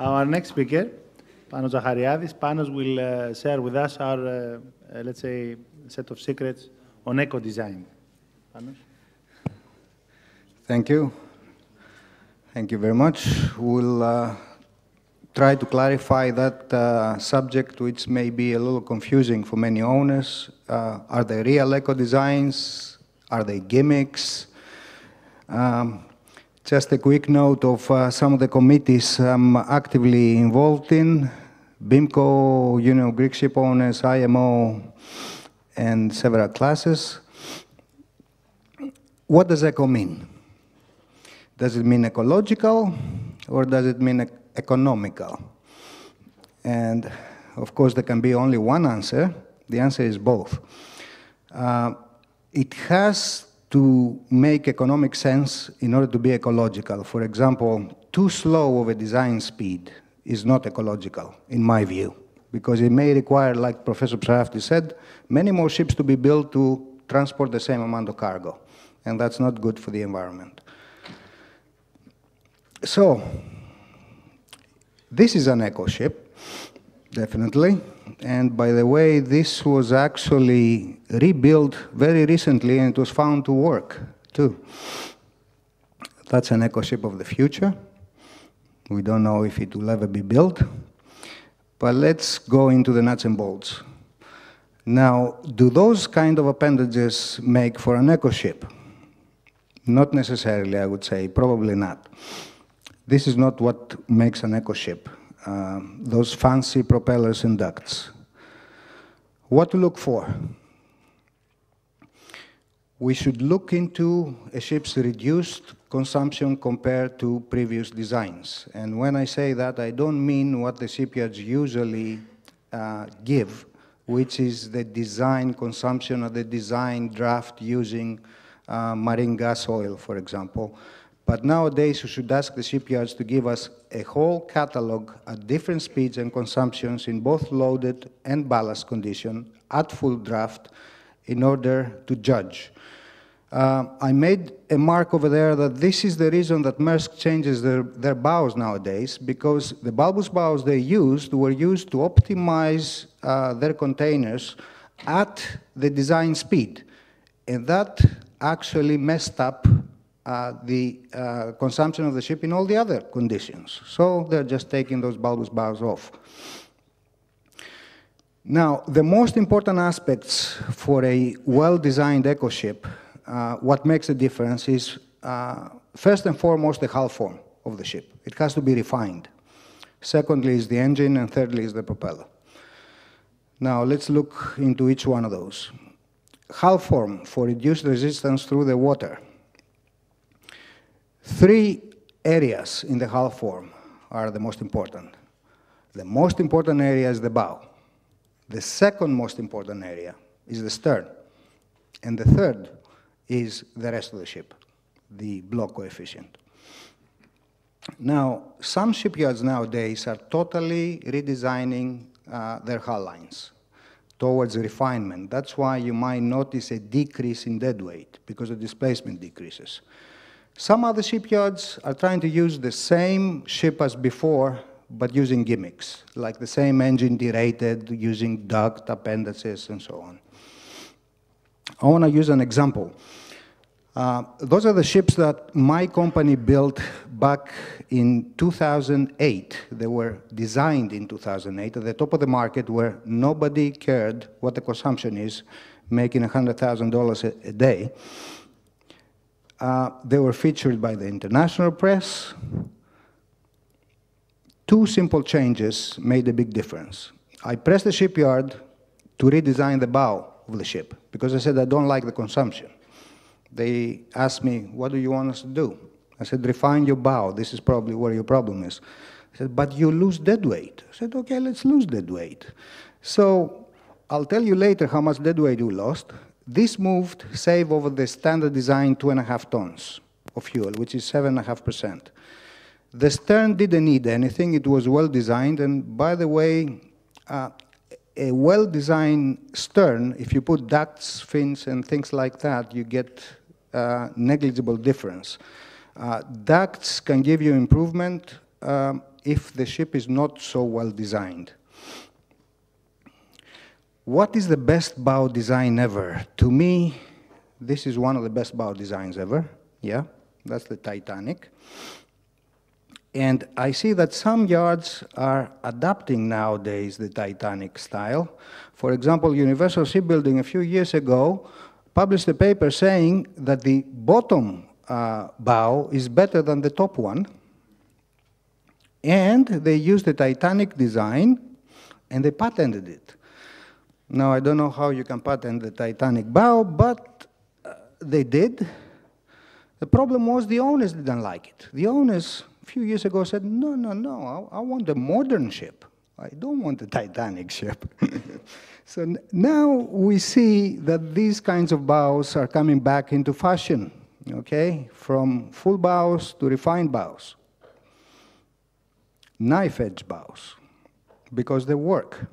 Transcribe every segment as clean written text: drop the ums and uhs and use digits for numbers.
Our next speaker, Panos Zachariadis. Panos will share with us our, let's say, set of secrets on eco-design. Panos? Thank you. Thank you very much. We'll try to clarify that subject, which may be a little confusing for many owners. Are they real eco-designs? Are they gimmicks? Just a quick note of some of the committees I'm actively involved in. BIMCO, Greek ship owners, IMO, and several classes. What does eco mean? Does it mean ecological, or does it mean economical? And of course, there can be only one answer. The answer is both. It has to make economic sense in order to be ecological. For example, too slow of a design speed is not ecological, in my view, because it may require, like Professor Zachariadis said, many more ships to be built to transport the same amount of cargo, and that's not good for the environment. So, this is an eco ship, definitely. And by the way, this was actually rebuilt very recently, and it was found to work, too. That's an eco ship of the future. We don't know if it will ever be built. But let's go into the nuts and bolts. Now, do those kind of appendages make for an eco ship? Not necessarily, I would say. Probably not. This is not what makes an eco ship. Those fancy propellers and ducts. What to look for? We should look into a ship's reduced consumption compared to previous designs. And when I say that, I don't mean what the shipyards usually give, which is the design consumption or the design draft using marine gas oil, for example. But nowadays, we should ask the shipyards to give us a whole catalog at different speeds and consumptions in both loaded and ballast condition at full draft in order to judge. I made a mark over there that this is the reason that Maersk changes their bows nowadays, because the bulbous bows they used were used to optimize their containers at the design speed. And that actually messed up the consumption of the ship in all the other conditions. So they're just taking those bulbous bows off. Now, the most important aspects for a well-designed eco ship, what makes a difference is, first and foremost, the hull form of the ship. It has to be refined. Secondly is the engine, and thirdly is the propeller. Now, let's look into each one of those. Hull form for reduced resistance through the water. Three areas in the hull form are the most important. The most important area is the bow. The second most important area is the stern. And the third is the rest of the ship, the block coefficient. Now, some shipyards nowadays are totally redesigning their hull lines towards refinement. That's why you might notice a decrease in deadweight, because the displacement decreases. Some other shipyards are trying to use the same ship as before, but using gimmicks, like the same engine derated, using duct, appendages, and so on. I want to use an example. Those are the ships that my company built back in 2008. They were designed in 2008 at the top of the market, where nobody cared what the consumption is, making $100,000 a day. They were featured by the international press. Two simple changes made a big difference. I pressed the shipyard to redesign the bow of the ship, because I said, I don't like the consumption. They asked me, what do you want us to do? I said, refine your bow. This is probably where your problem is. I said, but you lose deadweight. I said, okay, let's lose deadweight. So I'll tell you later how much deadweight we lost. This moved, save over the standard design 2.5 tons of fuel, which is 7.5%. The stern didn't need anything. It was well designed. And by the way, a well-designed stern, if you put ducts, fins, and things like that, you get negligible difference. Ducts can give you improvement if the ship is not so well designed. What is the best bow design ever? To me, this is one of the best bow designs ever. Yeah, that's the Titanic. And I see that some yards are adapting nowadays the Titanic style. For example, Universal Shipbuilding a few years ago published a paper saying that the bottom bow is better than the top one. And they used the Titanic design and they patented it. Now, I don't know how you can patent the Titanic bow, but they did. The problem was the owners didn't like it. The owners, a few years ago, said, no, no, no, I want a modern ship. I don't want a Titanic ship. So now we see that these kinds of bows are coming back into fashion, okay? From full bows to refined bows. Knife-edge bows, because they work.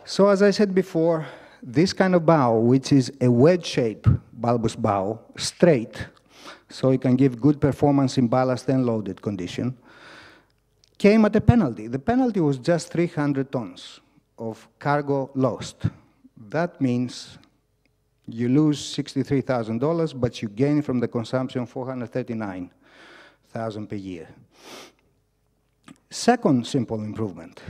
So as I said before, this kind of bow, which is a wedge-shaped bulbous bow, straight, so it can give good performance in ballast and loaded condition, came at a penalty. The penalty was just 300 tons of cargo lost. That means you lose $63,000, but you gain from the consumption $439,000 per year. Second simple improvement.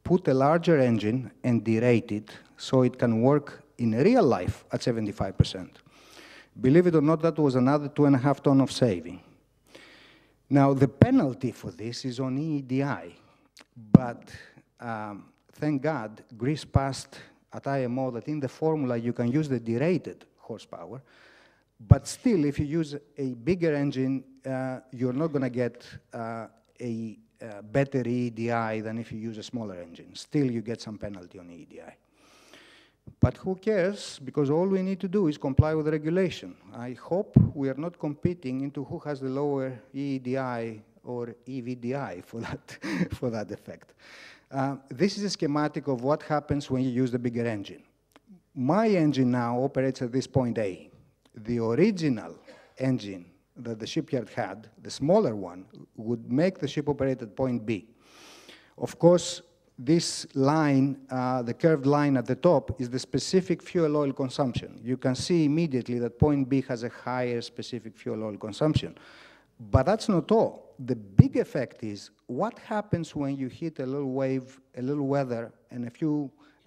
Put a larger engine and derate it so it can work in real life at 75%. Believe it or not, that was another 2.5 tons of saving. Now, the penalty for this is on EEDI, but thank God, Greece passed at IMO that in the formula you can use the derated horsepower, but still, if you use a bigger engine, you're not going to get a better EEDI than if you use a smaller engine. Still, you get some penalty on EEDI. But who cares? Because all we need to do is comply with the regulation. I hope we are not competing into who has the lower EEDI or EVDI for that effect. This is a schematic of what happens when you use the bigger engine. My engine now operates at this point A. The original engine that the shipyard had, the smaller one, would make the ship operate at point B. Of course, this line, the curved line at the top, is the specific fuel oil consumption. You can see immediately that point B has a higher specific fuel oil consumption. But that's not all. The big effect is what happens when you hit a little wave, a little weather, and a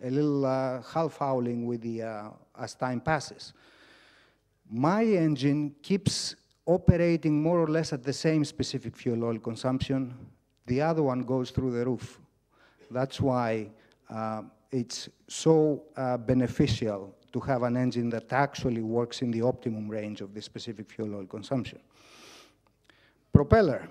little half fouling with as time passes. My engine keeps operating more or less at the same specific fuel oil consumption. The other one goes through the roof. That's why it's so beneficial to have an engine that actually works in the optimum range of the specific fuel oil consumption. Propeller.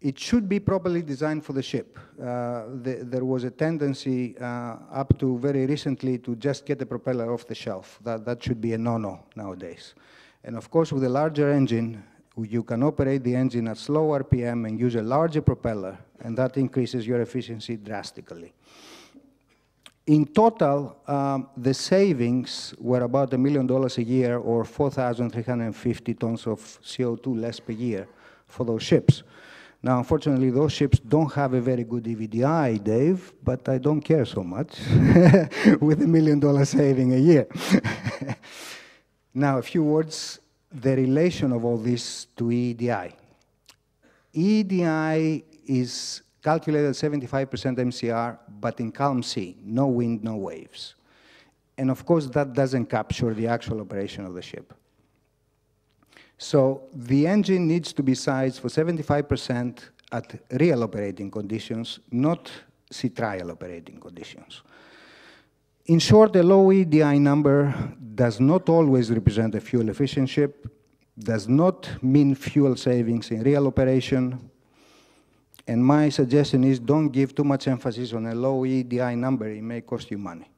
It should be properly designed for the ship. There was a tendency up to very recently to just get the propeller off the shelf. That should be a no-no nowadays. And of course, with a larger engine, you can operate the engine at slow RPM and use a larger propeller, and that increases your efficiency drastically. In total, the savings were about $1 million a year, or 4,350 tons of CO2 less per year for those ships. Now, unfortunately, those ships don't have a very good EVDI, Dave, but I don't care so much with $1 million saving a year. Now, a few words, the relation of all this to EEDI. EEDI is calculated at 75% MCR, but in calm sea, no wind, no waves. And of course, that doesn't capture the actual operation of the ship. So the engine needs to be sized for 75% at real operating conditions, not sea trial operating conditions. In short, a low EEDI number does not always represent a fuel-efficient ship, does not mean fuel savings in real operation, and my suggestion is don't give too much emphasis on a low EEDI number. It may cost you money.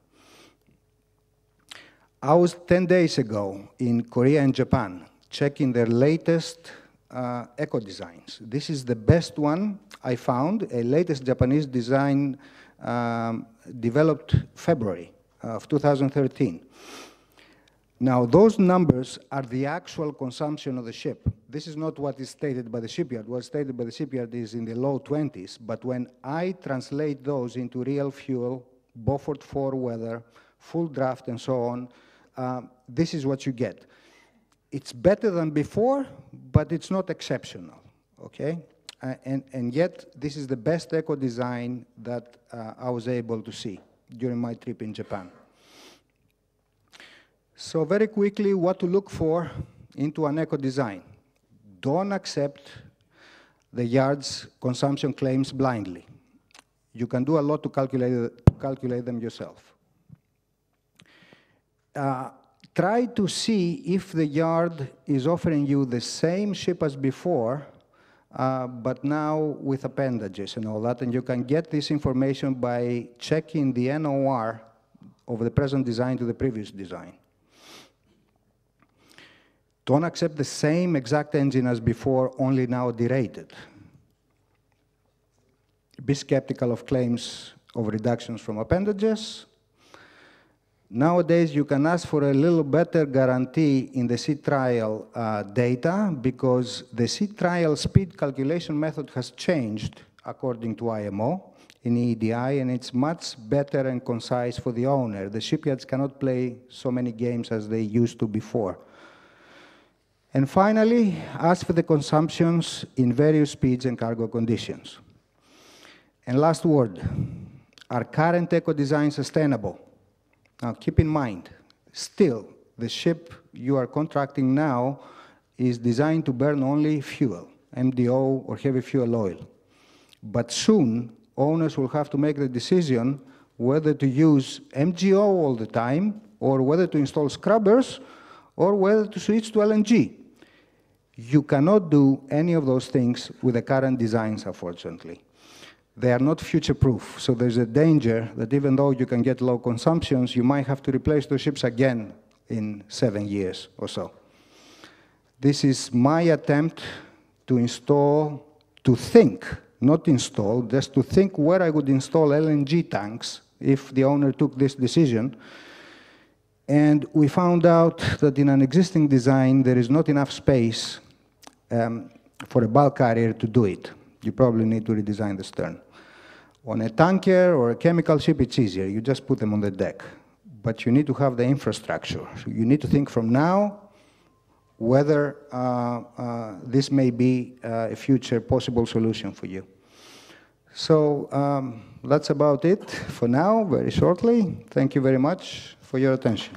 I was 10 days ago in Korea and Japan checking their latest eco designs. This is the best one I found, a latest Japanese design developed February of 2013. Now, those numbers are the actual consumption of the ship. This is not what is stated by the shipyard. What's stated by the shipyard is in the low 20s, but when I translate those into real fuel, Beaufort 4 weather, full draft, and so on, this is what you get. It's better than before, but it's not exceptional, okay? And yet, this is the best eco-design that I was able to see during my trip in Japan. So very quickly, what to look for into an eco-design. Don't accept the yard's consumption claims blindly. You can do a lot to calculate them yourself. Try to see if the yard is offering you the same ship as before, but now with appendages and all that, and you can get this information by checking the NOR of the present design to the previous design. Don't accept the same exact engine as before, only now derated. Be skeptical of claims of reductions from appendages. Nowadays, you can ask for a little better guarantee in the sea trial data because the sea trial speed calculation method has changed according to IMO in EEDI, and it's much better and concise for the owner. The shipyards cannot play so many games as they used to before. And finally, ask for the consumptions in various speeds and cargo conditions. And last word, are current eco-design sustainable? Now, keep in mind, still, the ship you are contracting now is designed to burn only fuel, MDO or heavy fuel oil. But soon, owners will have to make the decision whether to use MGO all the time, or whether to install scrubbers, or whether to switch to LNG. You cannot do any of those things with the current designs, unfortunately. They are not future-proof, so there's a danger that even though you can get low consumptions, you might have to replace those ships again in 7 years or so. This is my attempt to install, to think, not install, just to think where I would install LNG tanks if the owner took this decision. And we found out that in an existing design, there is not enough space for a bulk carrier to do it. You probably need to redesign the stern. On a tanker or a chemical ship, it's easier. You just put them on the deck. But you need to have the infrastructure. So you need to think from now whether this may be a future possible solution for you. So that's about it for now, very shortly. Thank you very much for your attention.